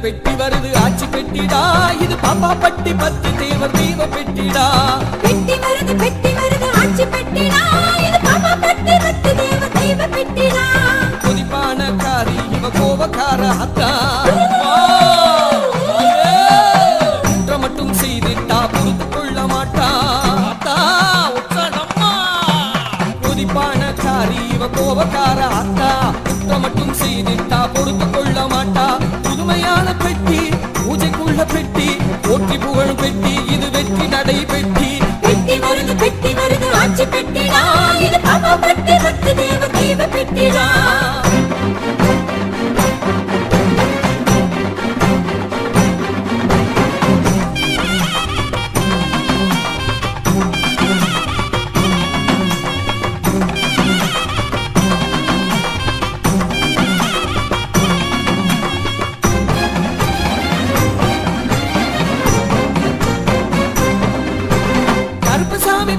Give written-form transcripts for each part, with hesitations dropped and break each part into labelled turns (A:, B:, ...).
A: பெட்டி வருது ஆச்சி பெட்டிடா, இது பாப்பா பட்டி பத்து தேவர் தெய்வ பெட்டிடா.
B: பெட்டி வருது ஆச்சி பெட்டிடா, இது பாப்பா பட்டி பத்து தேவர் தெய்வ பெட்டிடா.
A: கொதிப்பான காரி இவ கோபக்கார அத்தா, குற்றம் மட்டும் செய்துட்டா பொறுத்து கொள்ள மாட்டா. கொதிப்பான காரி இவ கோபக்கார அத்தா, குற்றம் மட்டும் செய்துட்டா பொறுத்து கொள்ள மாட்டா. புதுமையான பெட்டி, பூஜைக்குள்ள பெட்டி, போற்றி புகழும் பெட்டி, இது வெற்றி நடை பெட்டி.
B: பெட்டி வருது ஆச்சி பெட்டிடா, இது பாப்பா பட்டி பத்து தேவர் தெய்வ பெட்டிடா.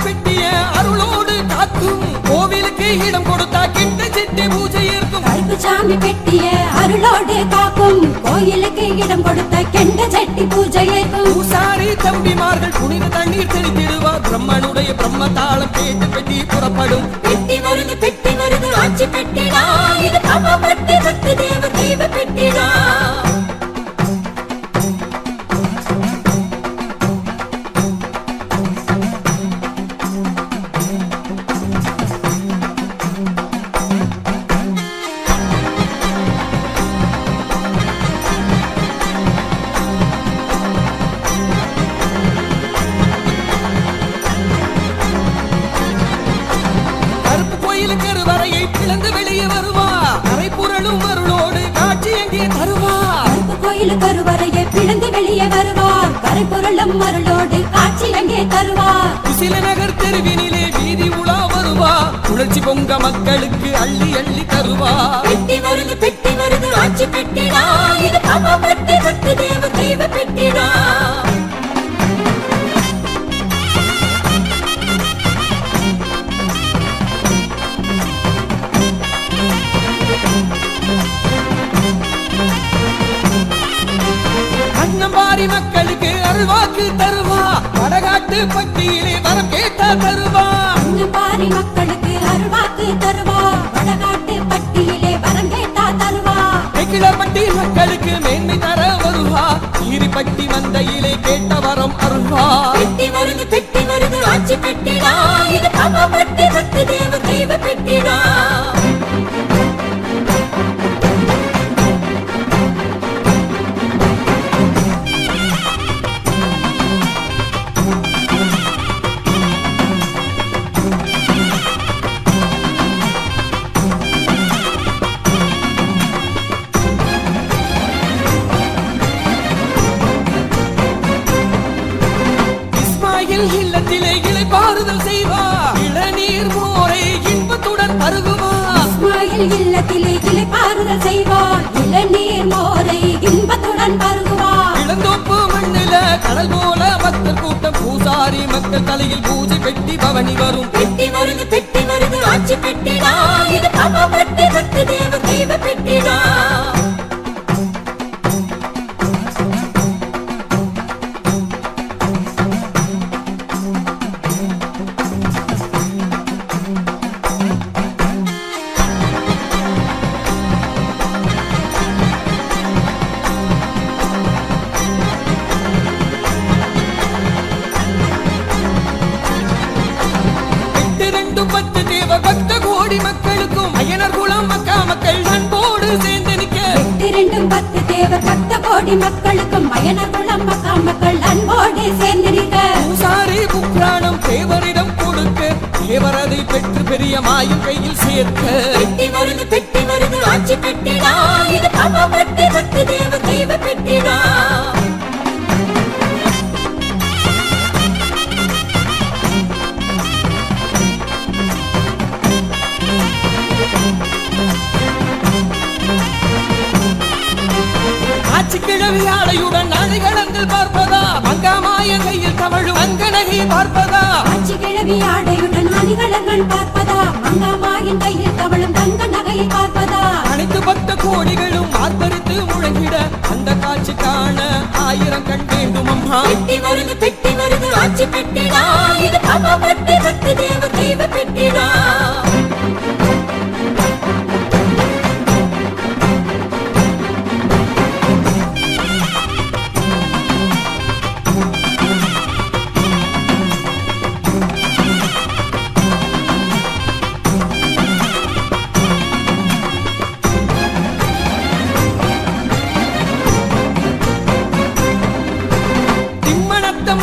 A: பெட்டிய அருளோடு காக்கும், கோவிலுக்கு இடம் கொடுத்தா கிட்ட செட்டி பூஜை இருக்கும்.
B: கருப்புசாமி பெட்டிய அருளோடு காக்கும், கோயிலுக்கு இடம் கொடுத்த கெண்ட சட்டி பூஜை இருக்கும்.
A: பூசாரி தம்பிமார்கள் புனித தண்ணீர் தெளித்திடுவார், பிரம்மனுடைய பிரம்ம தாளம் கேட்டு பெட்டி புறப்படும்.
B: பெட்டி வருது ஆச்சி பெட்டிடா, இது பாப்பா பட்டி பத்து தேவர் தெய்வ பெட்டிடா.
A: கருவறையை பிளந்து வெளியே வருவா, கரை புரளும் அருளோடு காட்சி எங்கே தருவா.
B: கோயில் கருவறையை பிளந்து வெளியே வருவார், கரை புரளும் அருளோடு காட்சி எங்கே தருவார்.
A: சில நகர் தெருவினிலே வீதி உலா வருவா, உணர்ச்சி பொங்க மக்களுக்கு அள்ளி அள்ளி தருவா.
B: பெட்டி வருது ஆச்சி பெட்டிடா, இது பாப்பா பட்டி பத்து தேவர் தெய்வ பெட்டிடா.
A: அன்னம்பாரி மக்களுக்கு அருள்வாக்கு தருவா, வடகாட்டு பட்டியிலே வரம் கேட்டா தருவா.
B: அன்னம்பாரி மக்களுக்கு அருள்வாக்கு தருவா, வடகாட்டு பட்டியிலே வரம் கேட்டா தருவா.
A: கிளப்பட்டி மக்களுக்கு மேன்மை தர வருவா, ஈரிப்பட்டி மந்தையிலே கேட்ட வரம் அருள்வா.
B: பெட்டி வருது ஆச்சி பெட்டிடா, இது பாப்பா பட்டி பத்து தேவர் தெய்வ பெட்டிடா.
A: இல்லத்திலே இளைப்பாறுதல் செய்வா, இளநீர் மோரை இன்பத்துடன் பருகுவா.
B: இல்லத்திலே இளைப்பாறுதல் செய்வா, இளநீர் மோரை இன்பத்துடன் பருகுவா.
A: இளந்தோப்பு மண்ணில கடல் போல பக்தர் கூட்டம், பூசாரி மக்கள் தலையில் பூஜை பெட்டி பவனி வரும்.
B: பெட்டி வருது ஆச்சி பெட்டிடா, இது பாப்பா பட்டி பத்து தேவர் தெய்வ பெட்டிடா.
A: பத்து தேவ பக்த கோடி மக்களுக்கும் அயனர் குலம் மக்கா மக்கள் அன்போடு சேர்ந்து நிற்க.
B: 10 தேவர் பக்த கோடி மக்களுக்கும் அயனர் குலம் மக்கா மக்கள் அன்போடு சேர்ந்து நிற்க.
A: பூசாரி புராணம் தேவரிடம் கொடுக்க, தேவர் அதை பெற்று பெரிய மாயம் கையில் சேர்க்க
B: பெட்டி வருது ஆட்சி பெட்டிடா இது பாபா பட்டு பட்டு தேவ தெய்வ பெட்டிடா
A: ஆட்சி கிழவி ஆடையுடன் அணிகலங்கள் பார்ப்பதா மங்காமாய கையில் தமிழும் அங்கநகை பார்ப்பதா
B: ஆட்சி கிழவி ஆடையுடன் அணிகலங்கள் பார்ப்பதா மங்காமாயின் கையில் கவளும் தங்க நகையை பார்ப்பதா
A: அனைத்து பக்த கோடிகளும் ஆர்ப்பரித்து முழங்கிட அந்த காட்சி காண 1000 கண் வேண்டும் அம்மா
B: பெட்டி வருது ஆட்சி பெட்டிடா இது பாபா பட்டு பட்டு தேவ தெய்வ பெட்டிடா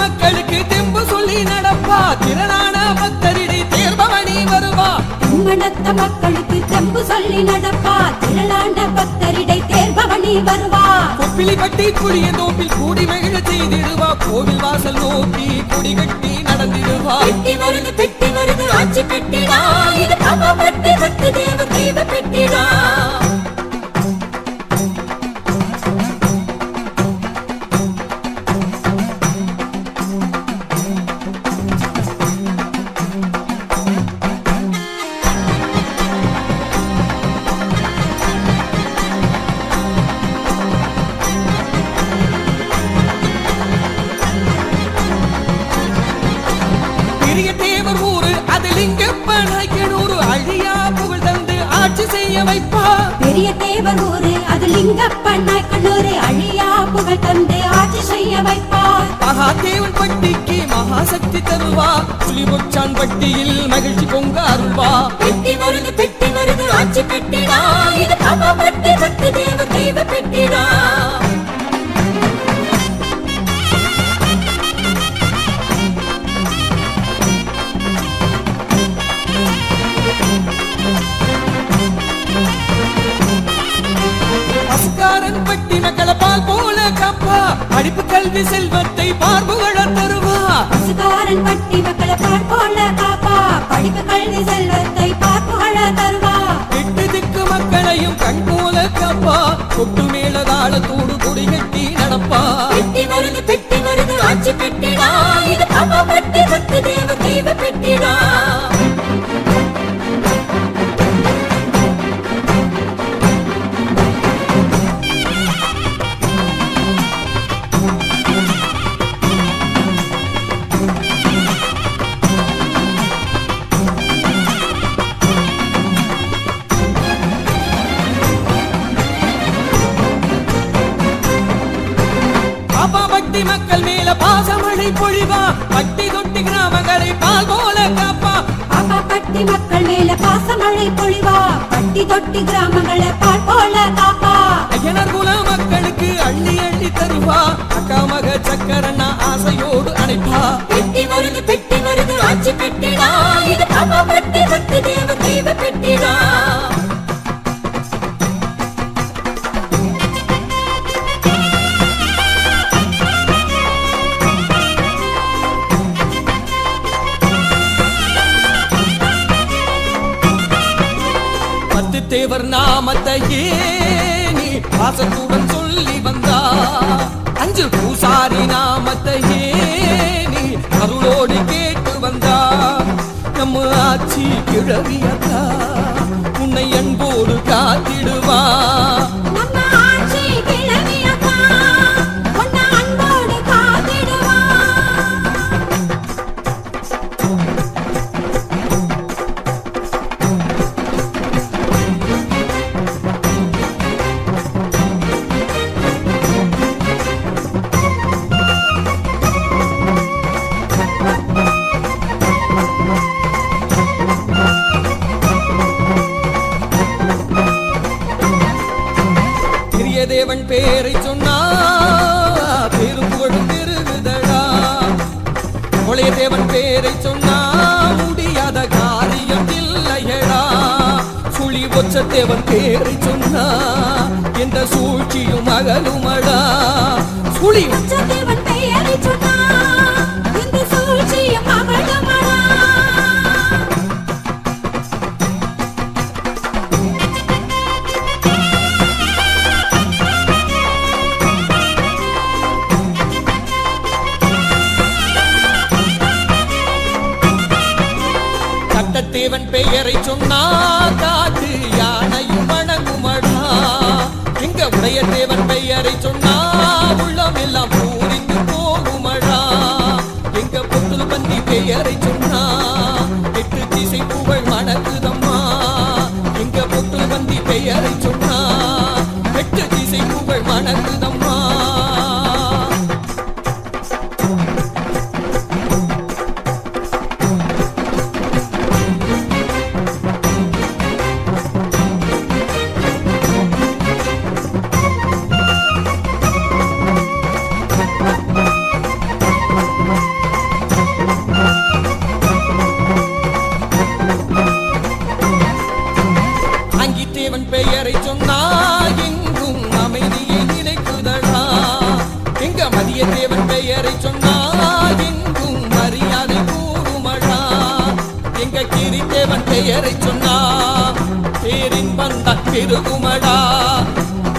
A: மக்களுக்கு தெம்பு சொல்லி நடப்பா திரளான பக்தரிடை தேர்பவனி வருவா
B: மனத்த மக்களுக்கு தெம்பு சொல்லி நடப்பா திரளான பக்தரிடை தேர்பவனி வருவா
A: கொப்பிலி பட்டி புளிய தோப்பில் கூடி மகிழ செய்திடுவா கோவில் வாசல் நோக்கி கொடி கட்டி நடந்திடுவா
B: பெட்டி வருது ஆட்சி பெட்டிடா இது பாபா பட்டு பட்டு தேவ தெய்வ பெட்டிடா பெரிய தேவர் ஊரு அது லிங்கப்பன் நாயக்கனூரு அழியா புகழ் தந்து ஆட்சி செய்ய வைப்பார்
A: மகாதேவன் பட்டிக்கு மகாசக்தி தருவா புலிபொச்சான் பட்டியில் மகிழ்ச்சி பொங்க அருள்வா
B: பெட்டி வருது ஆட்சி பெட்டிடா இது பாபா பட்டு பட்டு தேவ தெய்வ பெட்டிடா
A: பட்டி மக்களை பால் போல காப்பா படிப்பு கல்வி செல்வத்தை பார்ப்புகழ தருவா
B: பசுகாரன் பட்டி மக்களை பால் போல காப்பா படிப்பு கல்வி செல்வத்தை பார்ப்புகழ தருவா
A: எட்டு திக்கு மக்களையும் கண் போல காப்பா கொட்டு மேல தாளத்தோடு கொடி கட்டி நடப்பா
B: பெட்டி வருது ஆட்சி பெட்டிடா இது பாபா பட்டு பட்டு தேவ தெய்வ பெட்டிடா
A: மக்கள் மேல பாசமழை பொழிவா பட்டி தொட்டி கிராமங்களை பால் போல காப்பா
B: பாபா பட்டி மக்கள் மேல பாசமழை பொழிவா பட்டி தொட்டி கிராமங்களை பால் போல காப்பா
A: ஐயனர் குல மக்களுக்கு அள்ளி அள்ளி தருவா அக்கா மக சக்கரண்ணா ஆசையோடு அணைப்பா
B: பெட்டி வருது ஆட்சி பெட்டிடா இது பாபா பட்டி பட்டு தேவ தெய்வ பெட்டிடா
A: தேவர் நாமத்தையே நீ பாசத்துடன் சொல்லி வந்தா அஞ்சு பூசாரி நாமத்தையே நீ அருளோடு கேட்டு வந்தா நம்ம ஆட்சி கிழவியதா உன்னை அன்போடு காத்திடுவா தேவன் பேரை சொன்னா பெரும் புகழும் பெருகுதடா கொலைய தேவன் பேரை சொன்னா முடியாத காரியம் இல்லை ஒற்றத்தேவன் பேரை சொன்னா எந்த சூழ்ச்சியும் அகலுமடா. சுழி
B: ஒற்றத்தேவன் பெயரை சொன்னா எந்த சூழ்ச்சியும் அகலுமடா.
A: சட்டத்தேவன் பெயரை சொன்னா காட்டு யானையும் வணங்குமடா. எங்க உடைய தேவன் பெயரை சொன்னா உள்ளம் எல்லாம் பூரிந்து போகுமடா. எங்க பொத்துல் பந்தி பெயரை சொன்னா 8 திசை புகழ் மணக்குதம்மா. எங்க பொத்துல் பந்தி பெயரை சொன்னா 8 திசை புகழ் மணக்குதம்மா. தேவன் பெயரை சொன்னா எங்கும் அமைதியை நிலைக்குதடா. எங்க மதிய தேவன் பெயரை சொன்னா எங்கும் மரியாதை கூடுமடா. எங்க கிரி தேவன் பெயரை சொன்னா பேரின் பந்த பெருகுமடா.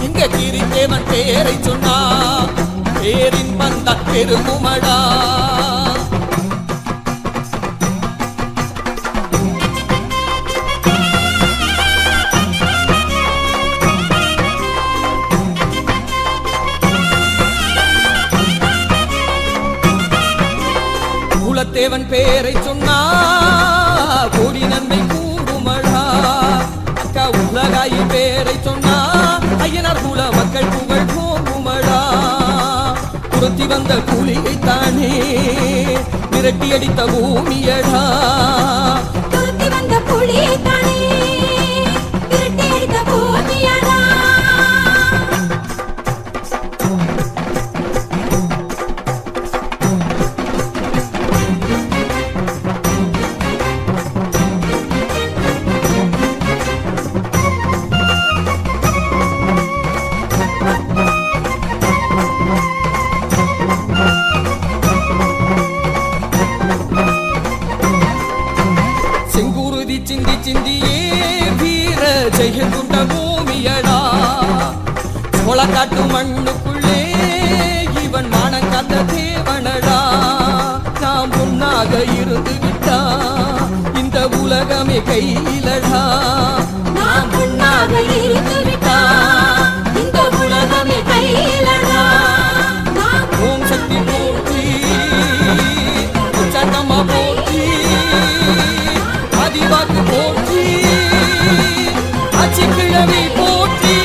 A: எங்க கிரி தேவன் பெயரை சொன்னா பேரின் பந்த பெருகுமடா. தேவன் பேரை சொன்னா கோடி நன்மை கூடுமடா. அக்கா உலகாயி பேரை சொன்னா ஐயனார் குல மக்கள் புகழ் போகுமடா. துரத்தி வந்த கூலியை தானே விரட்டி அடித்த பூமியடா.
B: துரத்தி வந்த கூலியை தானே விரட்டி அடித்த பூமியடா.
A: சிந்தி சிந்தியே வீர ஜெயம் கொண்ட பூமியடா. சோளக்காட்டு மண்ணுக்குள்ளே இவன் மானங்காத்த தேவனடா. நாம் பொன்னாக இருந்து விட்டா இந்த உலகமே கையிலடா.
B: நாம் பொன்னாக இருந்து விட்டா இந்த உலகமே கையிலடா.
A: ஓம் சக்தி போற்றி சட்டமா போற்றி ஆதிவாக்கு போற்றி ஆட்சி கிழமை போற்றி.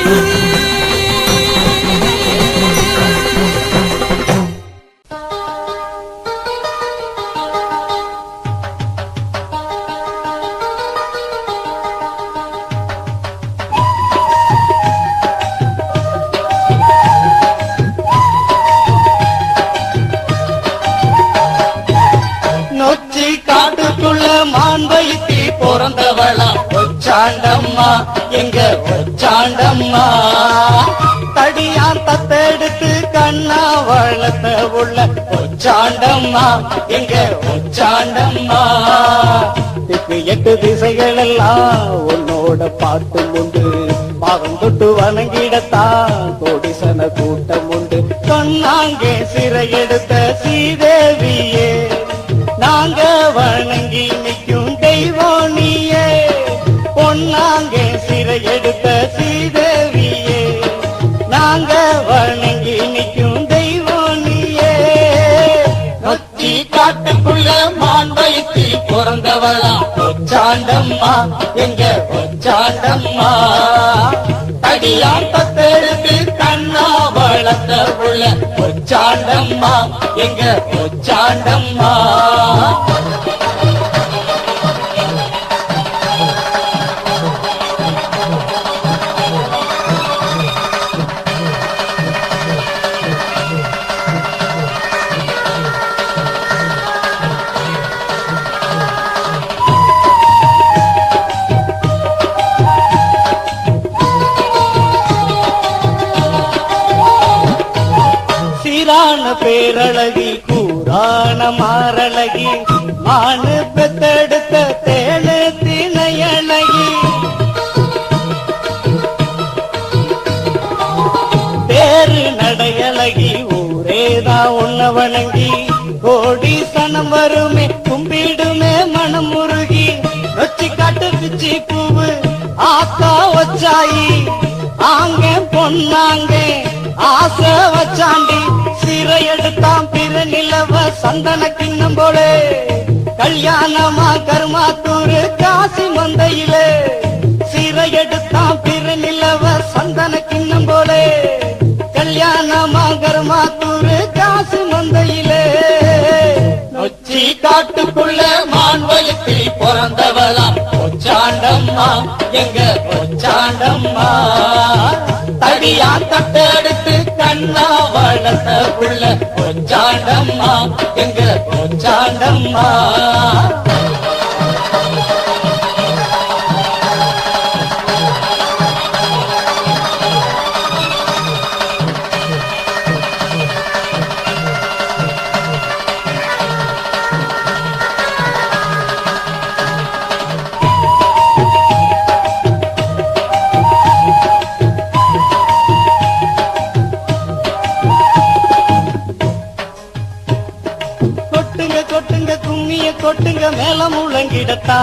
C: நொச்சி காட்டுக்குள்ள மாண்பைத்தி பிறந்தவளா ஒச்சாண்டம்மா எங்க ஒச்சாண்டம்மா. தடியான் தத்தெடுத்து கண்ணா வளர்த்த உள்ள ஒச்சாண்டம்மா எங்க ஒச்சாண்டம்மா. 8 திசைகள் எல்லாம் உன்னோட பாட்டு உண்டு. பாகம் தொட்டு வணங்கிடத்தான் கோடிசன கூட்டம் உண்டு. சொன்னாங்கே சிறை எடுத்த ஸ்ரீதேவியே நாங்க வணங்கி நிற்கும் தெய்வம் நீயே. பொன்னாங்கே சிறை எடுத்த ஸ்ரீதேவியே நாங்க வணங்கி நிற்கும் தெய்வம் நீயே. நொச்சி காட்டுக்குள்ள மாண்பைத்தி பிறந்தவளா ஒச்சாண்டம்மா எங்க ஒச்சாண்டம்மா. தடியான் தத்தெடுத்து கண்ணா வளர்த்த உள்ள ஒச்சாண்டம்மா எங்க ஒச்சாண்டம்மா. பேரழகி கூறான மாரழகி மானு பெத்தெடுத்த தேனு திணையழகி பேரு நடையழகி ஊரேதான் உன்ன வணங்கி கோடி சனம் வருமே கும்பிடுமே மனம் முருகி வச்சு காட்டு பிச்சி பூவு ஆத்தா வச்சாயி ஆங்க பொன்னாங்க ஆசை வச்சாண்டி சிறை எடுத்தான் பிற நிலவ சந்தன கிண்ணம் போலே கல்யாணமா கருமாத்தூரு காசி மந்தையிலே சிறை எடுத்தான் பிற நிலவ சந்தன கிண்ணம் போலே கல்யாணமா கருமாத்தூரு காசி மந்தையிலே நொச்சி காட்டுக்குள்ள மான்வயத்தில் பிறந்தவளா பொச்சாண்டம்மா எங்க பொச்சாண்டம்மா தடியா தட்டெடுத்து கண்ணா வளர்த்த புள்ள பொச்சாண்டம்மா எங்க பொச்சாண்டம்மா கொட்டுங்க மேல முழங்கிடத்தா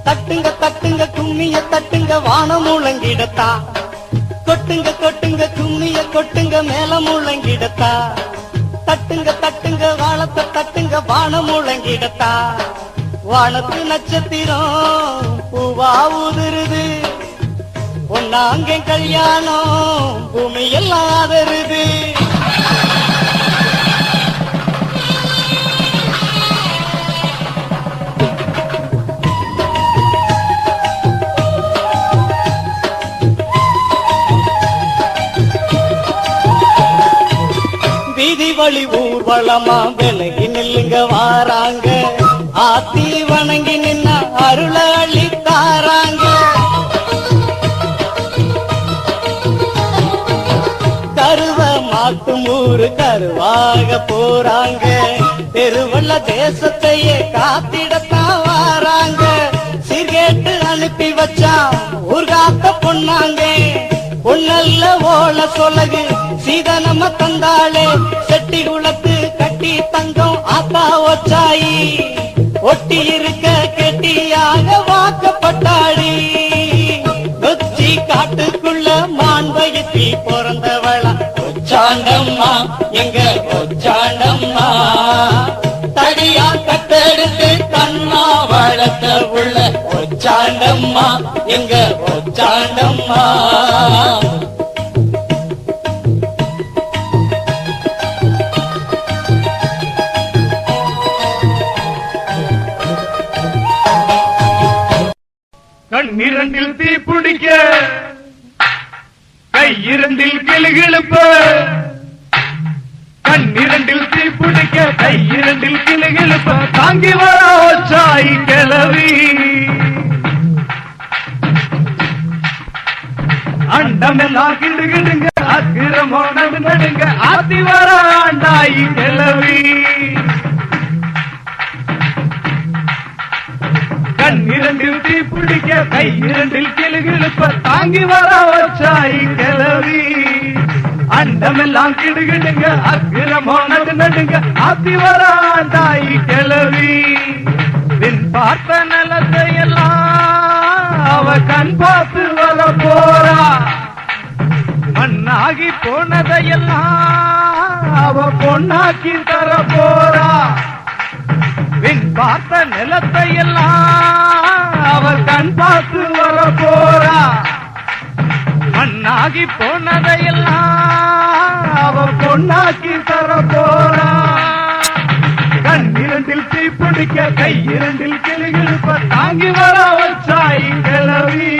C: தட்டுங்க தட்டுங்க கும்மிய தட்டுங்க வானம் முழங்கிடத்தா கொட்டுங்க கொட்டுங்க கும்மிய கொட்டுங்க மேல முழங்கிடத்தா தட்டுங்க தட்டுங்க வானத்தை தட்டுங்க வானம் முழங்கிடத்தா வானத்து நட்சத்திரம் பூவா உதிருது பொன்னாங்க கல்யாணம் பூமி எல்லாம் ஆதருது வழி ஊர்வலமா விலகி நில்லுங்க வாராங்க ஆத்தி வணங்கி நின்ன அருள அளித்தாராங்க கருவ மாட்டும் ஊரு கருவாக போறாங்க தெருவல்ல தேசத்தையே காத்திடத்தான் வாராங்க சீர்கேட்டு அனுப்பி வச்சா ஊர்காத்த பொண்ணாங்க பொன்னல்ல ஓல சொலகு சீதனம தந்தாளே செட்டி குளத்து கட்டி தங்கம் ஆத்தா ஒச்சாயி ஒட்டி இருக்க கெட்டியாக வாக்கப்பட்டாடி நொச்சி காட்டுக்குள்ள மான்வயத்தி பிறந்தவளா பொச்சாண்டம்மா எங்க பொச்சாண்டம்மா தடியா கத்தெடுத்து கண்ணா வளர்த்த உள்ள பொச்சாண்டம்மா எங்க பொச்சாண்டம்மா
D: கண்ணிரண்டில் தீ பிடிக்க கையிரண்டில் கிளுகிழுப்ப கண்ணிரண்டில் தீ பிடிக்க கையிரண்டில் கிளுகிழுப்ப தாங்கி வராய் கிளவி அண்டமெல்லாம் கிடுகிடுங்க அக்கிரமோ நடுங்க ஆத்தி வராண்டாய் கிளவி கண்ணிரண்டில் தீ பிடிக்க கையிரண்டில் கிளுகிழுப்ப தாங்கி வராய் கிளவி அண்டமெல்லாம் கிடுகிடுங்க அக்கிரமோ நடுங்க ஆத்தி வராண்டாய் கிளவி பின் பார்த்த நிலத்தை எல்லாம் அவ கண் பார்த்து வர போறா மண்ணாகி போனதையெல்லாம் அவ பொண்ணாக்கி தர போறா பின் பார்த்த நிலத்தை எல்லாம் அவள் கண் பார்த்து வர போறா மண்ணாகி போனதையெல்லாம் அவள் பொண்ணாக்கி தர போறா கண்ணிரண்டில் தீ பிடிக்க கையிரண்டில் கிளுகிழுப்ப தாங்கி வர வச்சாய் கிளவி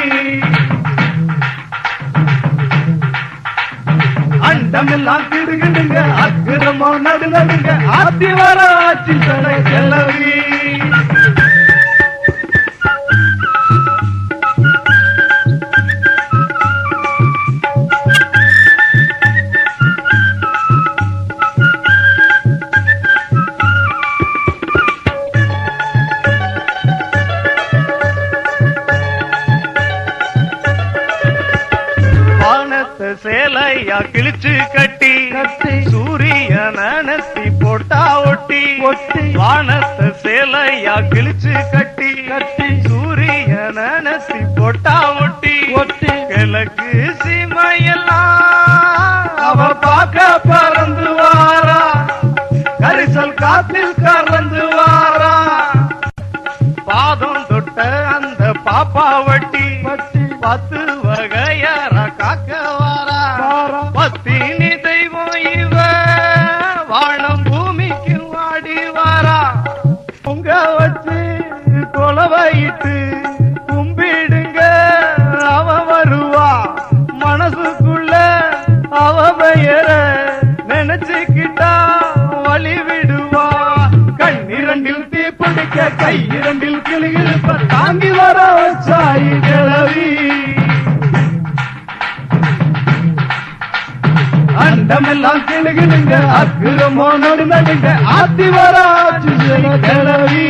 D: அண்டமெல்லாம் கிடுகிடுங்க அக்கிரமோ நடுங்க ஆத்தி வர ஆட்சி தடை கிளவி சேலையா கிழிச்சு கட்டி சூரிய நனத்தி போட்டா ஒட்டி வானத்தை சேலையா கிழிச்சு கட்டி சூரிய நனத்தி போட்டா ஒட்டி கிழக்கு சீமையெல்லாம் அவ பார்க்க பறந்து வாரா கரிசல் காத்தில் கறந்து வாரா பாதம் தொட்ட அந்த பாப்பா வட்டி 10 வகையார காக்க வாரா பத்தினி தெய்வம் இவ வானம் பூமிக்கு வாடி வாரா உங்க வச்சு கொலவையிட்டு கும்பிடுங்க அவ வருவா மனசுக்குள்ள அவ பெயர நினைச்சுக்கிட்டா வழி விடுவா கண்ணிரண்டில் தீப்பிடிக்க கை இரண்டில் கிளிகிழப்ப தாங்கி வர வச்சாயி கிளவி அண்டமெல்லாம் கிளுகிடுங்க அக்கிரமோ நடுநடுங்க ஆத்தி வர கிளவி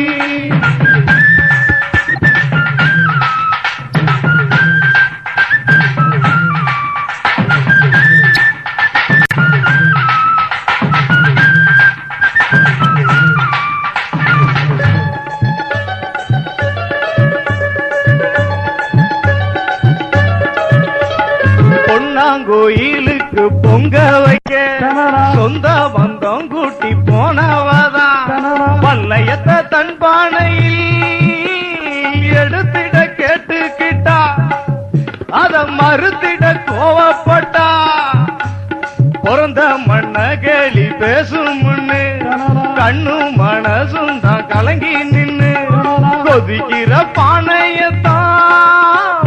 D: கோயிலுக்கு பொங்க வைக்க சொந்த பந்தம் கூட்டி போனவதான் பல்லையத்தை தன் பானையில் எடுத்திட கேட்டுக்கிட்டா அத மறுத்திட கோவப்பட்டா பிறந்த மண்ண கேலி பேசும் முன்னு கண்ணும் மனசும் தான் கலங்கி நின்னு கொதிக்கிற பானையத்தான்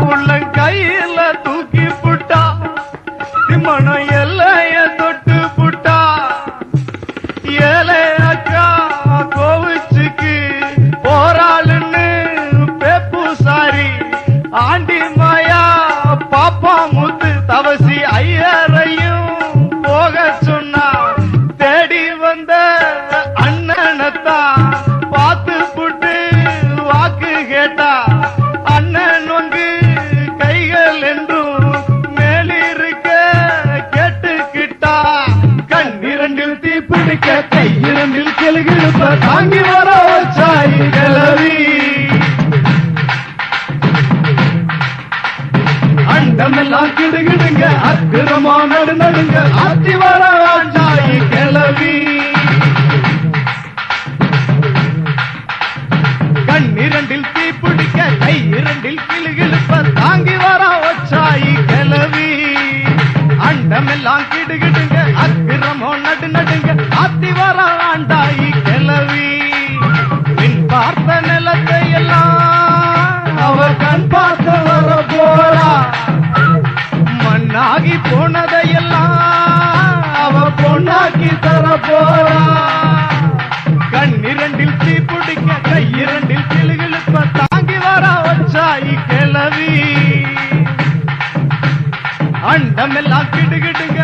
D: உள்ள கையில தூக்கி புட்டா மனம் எல்லைய தொட்டு புட்டா ஏழை அக்கா கோவிச்சுக்கு போராளுன்னு பேப்பு சாரி ஆண்டி மாயா பாப்பா முத்து தவசி ஐயரையும் போக சொன்னா தேடி வந்த அண்ணனத்தான் பார்த்து புட்டு வாக்கு கேட்டா அண்ணன் வந்து கைகள் என்றும் கண்ணிரண்டில் தீப்பிடிக்க கை இரண்டில் கிளுகிழுப்ப தாங்கி வர வச்சாயி கிளவி அண்டமெல்லாம் கிடுகிடுங்க அக்கிரமா நடுநடுங்க ஆத்தி வர வச்சாயி கிளவி கண்ணிரண்டில் தீப்பிடிக்க கை இரண்டில் கிளுகிழுப்ப தாங்கி வர வச்சாயி கிளவி அண்டமெல்லாம் கிடுகிடுங்க அக்கிரமோ நடுநடுங்க ஆத்தி வர ஆண்டாயி கிளவி பின் பார்த்த நிலத்தை எல்லாம் அவ கண் பார்த்த வர போறா மண்ணாகி போனதையெல்லாம் அவ பொண்ணாக்கி தர போறா கண்ணிரண்டில் தீப்பிடிக்க கை இரண்டில் கிளுகிழுப்ப தாங்கி வர வச்சாயி கிளவி அண்டமெல்லாம் கிடுகிடுங்க